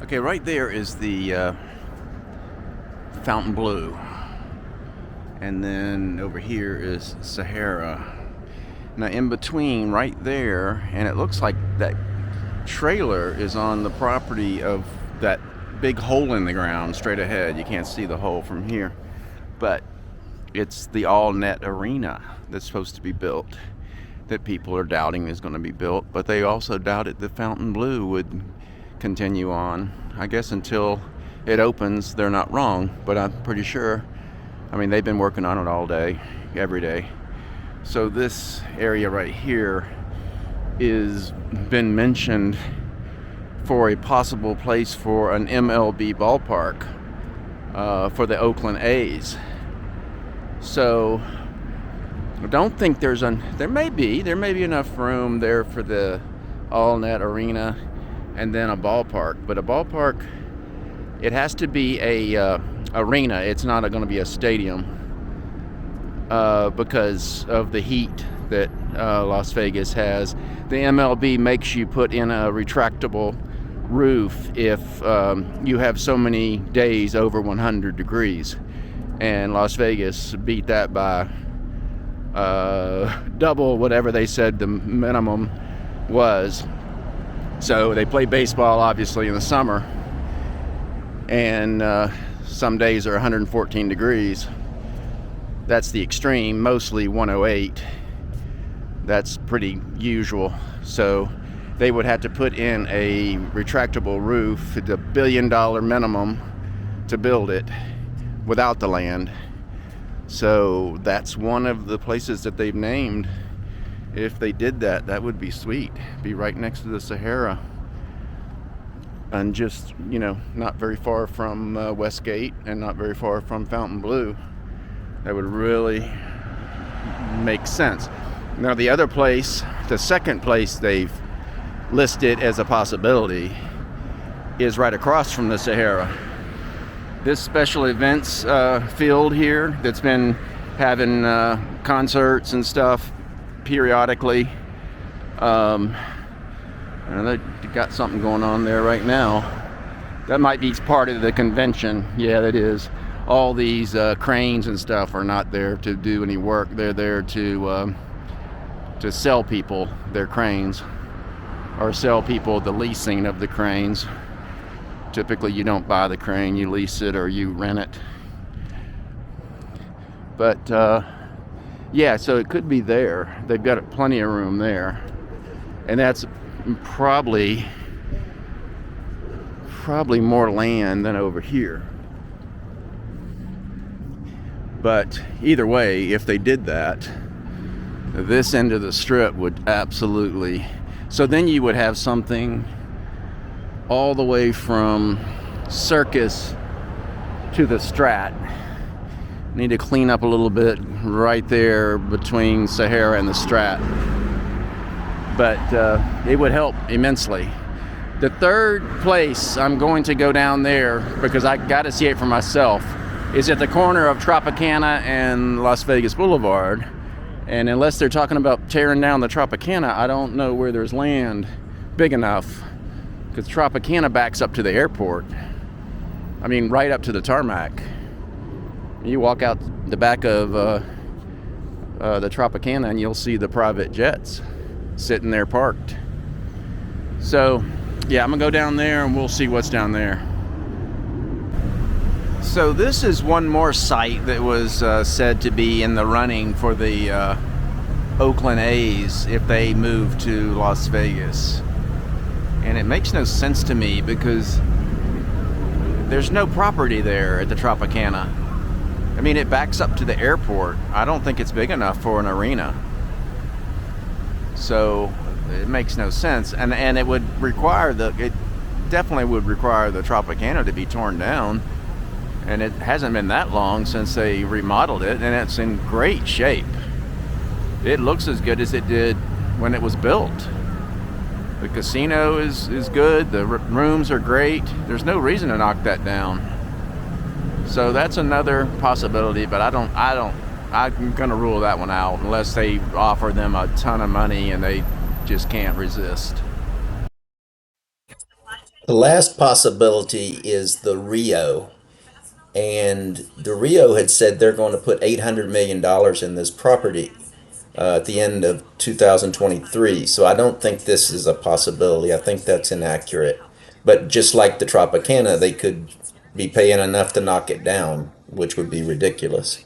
Okay, right there is the Fountain Blue. And then over here is Sahara. Now in between right there, and it looks like that trailer is on the property of that big hole in the ground straight ahead. You can't see the hole from here. But it's the all-net arena that's supposed to be built, that people are doubting is going to be built. But they also doubted the Fountain Blue would continue on. I guess until it opens, they're not wrong, but I'm pretty sure. I mean, they've been working on it all day, every day. So this area right here is been mentioned for a possible place for an MLB ballpark for the Oakland A's. So I don't think there may be enough room there for the all-net arena and then a ballpark. But a ballpark, it has to be a arena. It's not going to be a stadium because of the heat that Las Vegas has. The MLB makes you put in a retractable roof if you have so many days over 100 degrees. And Las Vegas beat that by double whatever they said the minimum was. So they play baseball obviously in the summer, and some days are 114 degrees. That's the extreme, mostly 108. That's pretty usual. So they would have to put in a retractable roof, the $1 billion minimum to build it without the land. So that's one of the places that they've named. If they did that, that would be sweet. Be right next to the Sahara. And just, not very far from Westgate and not very far from Fountain Blue. That would really make sense. Now the other place, the second place they've listed as a possibility is right across from the Sahara. This special events field here that's been having concerts and stuff periodically. And they got something going on there right now. That might be part of the convention. Yeah, that is. All these cranes and stuff are not there to do any work. They're there to sell people their cranes, or sell people the leasing of the cranes. Typically you don't buy the crane, you lease it or you rent it. But yeah, so it could be there. They've got plenty of room there. And that's probably more land than over here. But either way, if they did that, this end of the strip would absolutely... So then you would have something all the way from Circus to the Strat. Need to clean up a little bit right there between Sahara and the Strat. But it would help immensely. The third place I'm going to go down there, because I got to see it for myself, is at the corner of Tropicana and Las Vegas Boulevard. And unless they're talking about tearing down the Tropicana, I don't know where there's land big enough, because Tropicana backs up to the airport. I mean, right up to the tarmac. You walk out the back of the Tropicana and you'll see the private jets sitting there parked. So, yeah, I'm gonna go down there and we'll see what's down there. So this is one more site that was said to be in the running for the Oakland A's if they move to Las Vegas. And it makes no sense to me because there's no property there at the Tropicana. I mean, it backs up to the airport. I don't think it's big enough for an arena. So it makes no sense. And it would require it definitely would require the Tropicana to be torn down. And it hasn't been that long since they remodeled it, and it's in great shape. It looks as good as it did when it was built. The casino is good, the rooms are great. There's no reason to knock that down. So that's another possibility, but I'm gonna rule that one out unless they offer them a ton of money and they just can't resist. The last possibility is the Rio. And the Rio had said they're going to put $800 million in this property at the end of 2023. So I don't think this is a possibility. I think that's inaccurate. But just like the Tropicana, they could be paying enough to knock it down, which would be ridiculous.